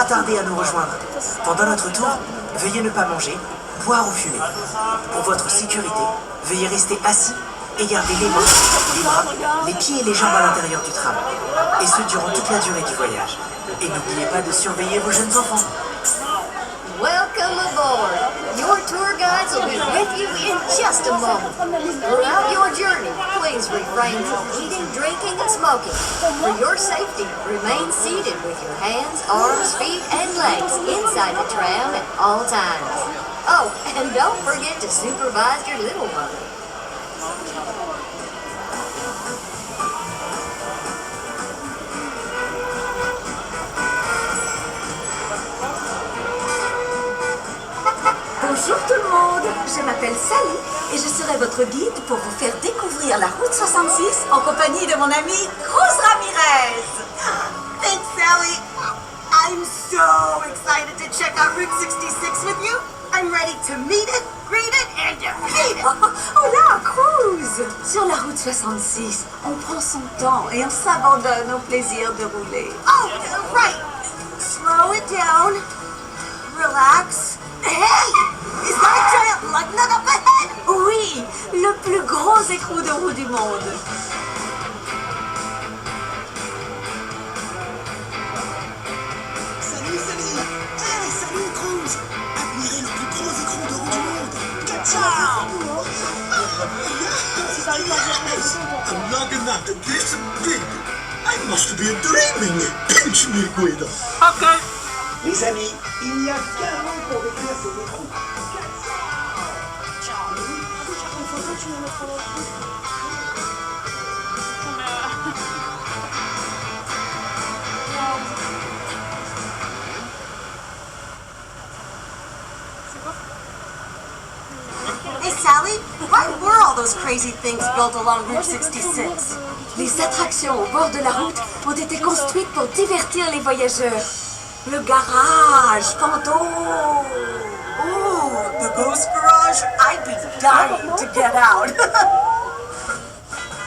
tarder à nous rejoindre. Pendant notre tour, veuillez ne pas manger, boire ou fumer. Pour votre sécurité, veuillez rester assis et garder les mains, les bras, les pieds et les jambes à l'intérieur du tram. Et ce durant toute la durée du voyage. Et n'oubliez pas de surveiller vos jeunes enfants. Welcome aboard. Your tour guides will be with you in just a moment. Throughout your journey, please refrain from eating, drinking, and smoking. For your safety, remain seated with your hands, arms, feet, and legs inside the tram at all times. Oh, and don't forget to supervise your little one. Bonjour tout le monde, je m'appelle Sally et je serai votre guide pour vous faire découvrir la route 66 en compagnie de mon ami Cruz Ramirez. Thanks, Sally. I'm so excited to check out Route 66 with you. I'm ready to meet it, greet it, and defeat it. Oh là, Cruz! Sur la route 66, on prend son temps et on s'abandonne au plaisir de rouler. Oh, right. Slow it down. Relax. Hey! Is that a giant lug nut up ahead? Oui, le plus gros écrou de roue du monde. Salut, Sally! Hey, salut, Cruz! Admirez le plus gros écrou de roue du monde! Ciao! A lug nut this big! I must be dreaming! Pinch me, Guido! Ok. Les amis, il n'y a qu'un mot pour décrire ces écrous. Hey, Sally, why were all those crazy things built along Route 66? Les attractions au bord de la route ont été construites pour divertir les voyageurs. Le garage fantôme. Ooh, the ghost garage? I'd be dying to get out.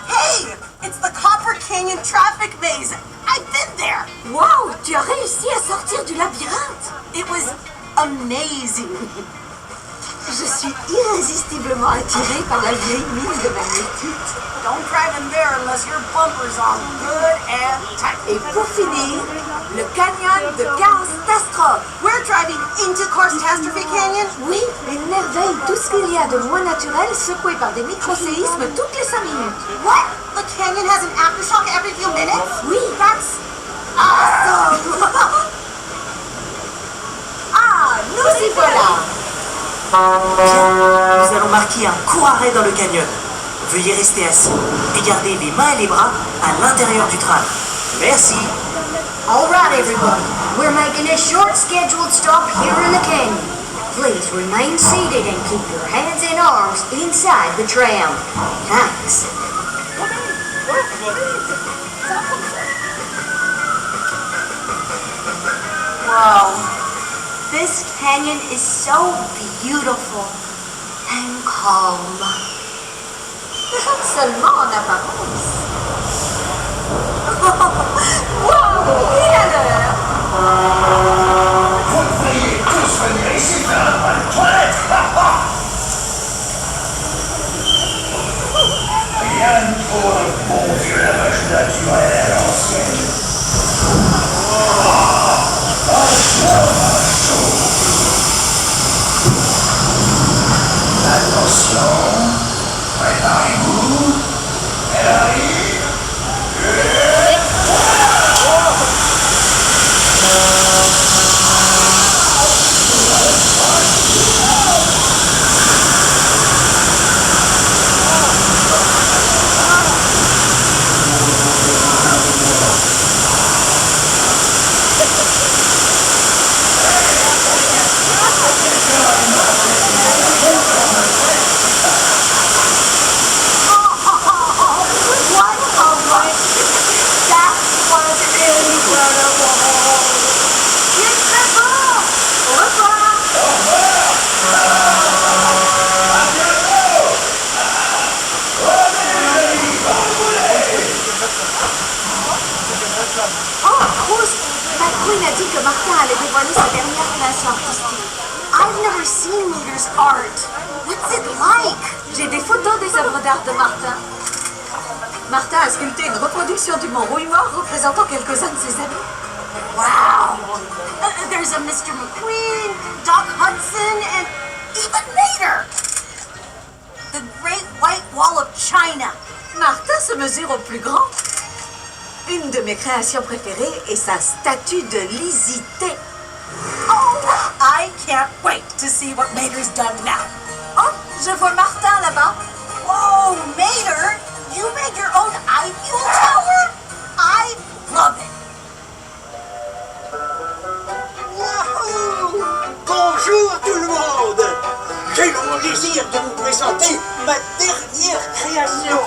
Hey, it's the Copper Canyon traffic maze. I've been there. Wow, tu as réussi à sortir du labyrinthe. It was amazing. Je suis irrésistiblement attirée par la vieille mine de magnétite. Don't drive in there unless your bumpers are good and tight. Et pour finir, le canyon de Catastrophe. We're driving into Catastrophe Canyon? Oui, une merveille, tout ce qu'il y a de moins naturel secoué par des micro-séismes toutes les 5 minutes. What? The canyon has an aftershock every few minutes? Oui, That's awesome! ah, nous y voilà. Bien, nous allons marquer un court arrêt dans le canyon. Veuillez rester assis et garder les mains et les bras à l'intérieur du tram. Merci. All right, everybody. We're making a short scheduled stop here in the canyon. Please remain seated and keep your hands and arms inside the tram. Thanks. Wow. This canyon is so beautiful and calm. Seulement en apparence. Wow, et à l'heure. Vous devriez tous venir ici faire un bal de toilette. Rien pour un bon vieux lavage naturel à l'ancienne. Attention, préparez-vous, elle arrive. McQueen a dit que Martin allait dévoiler sa dernière création artistique. I've never seen Mater's art. What's it like? J'ai des photos des œuvres d'art de Martin. Martin a sculpté une reproduction du mont Rouille-Mort représentant quelques-uns de ses amis. Wow. There's a Mr. McQueen, Doc Hudson, and even Mater. The Great White Wall of China. Martin se mesure au plus grand. Une de mes créations préférées est sa statue de Lysité. Oh, I can't wait to see what Mater's done now. Oh, je vois Martin là-bas. Whoa, Mater! You made your own Eiffel Tower? I love it. Wahoo! Bonjour tout le monde! J'ai le plaisir de vous présenter ma dernière création.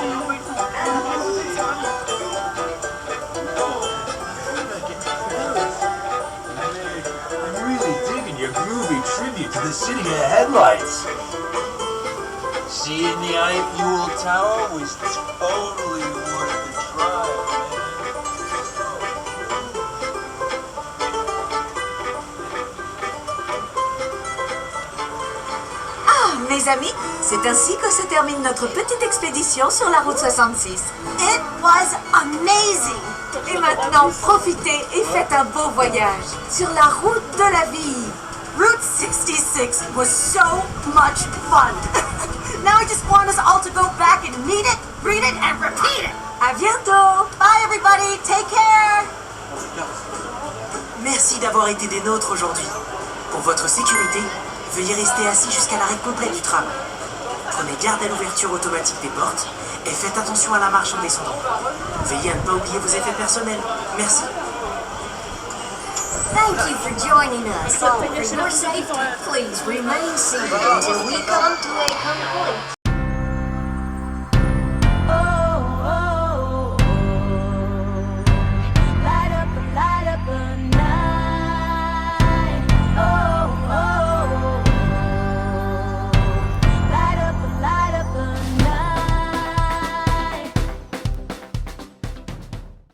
I'm really digging your groovy tribute to the city of headlights. Seeing the Eiffel Tower was totally worth the drive, Ah, mes amis, c'est ainsi que se termine notre petite expédition sur la route 66. It was amazing. Et maintenant, profitez et faites un beau voyage sur la route de la vie. Route 66 was so much fun. Now I just want us all to go back and meet it, read it, and repeat it. À bientôt! Bye, everybody. Take care. Merci d'avoir été des nôtres aujourd'hui. Pour votre sécurité, veuillez rester assis jusqu'à l'arrêt complet du tram. Prenez garde à l'ouverture automatique des portes et faites attention à la marche en descendant. Veillez à ne pas oublier vos effets personnels. Merci. Thank you for joining us. For your safety, please remain seated until we come to a complete